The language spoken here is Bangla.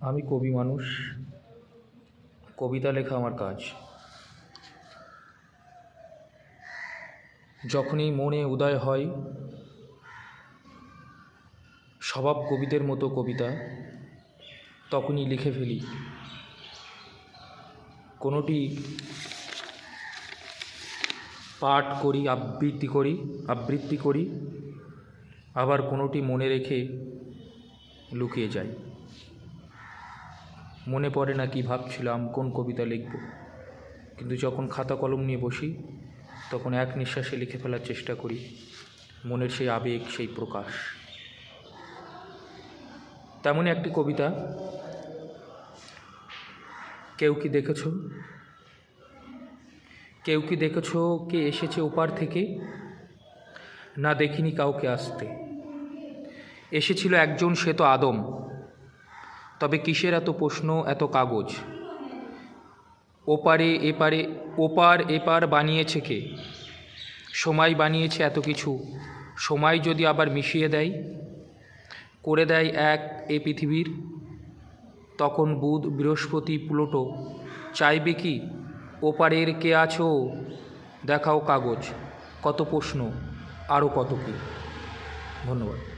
আমি কবি মানুষ, কবিতা লেখা আমার কাজ। যখনই মনে উদয় হয় স্বভাব কবিদের মতো কবিতা, তখনই লিখে ফেলি। কোনোটি পাঠ করি, আবৃত্তি করি, আবার কোনোটি মনে রেখে লুকিয়ে যাই। মনে পড়ে না কি ভাবছিলাম, কোন কবিতা লিখব, কিন্তু যখন খাতা কলম নিয়ে বসি তখন এক নিঃশ্বাসে লিখে ফেলার চেষ্টা করি মনের সেই আবেগ, সেই প্রকাশ। তেমনই একটি কবিতা। কেউ কি দেখেছ, কেউ কি দেখেছ কে এসেছে ওপার থেকে? না, দেখিনি কাউকে আসতে। এসেছিল একজন, সে তো আদম। তবে কিসের এত প্রশ্ন, এত কাগজ? ওপার এপার বানিয়েছে কে? সময় বানিয়েছে এত কিছু। সময় যদি আবার মিশিয়ে দেয়, করে দেয় এক এ পৃথিবীর, তখন বুধ, বৃহস্পতি, প্লুটো চাইবে কি? ওপারের কে আছো, দেখাও কাগজ। কত প্রশ্ন, আরও কত কি। ধন্যবাদ।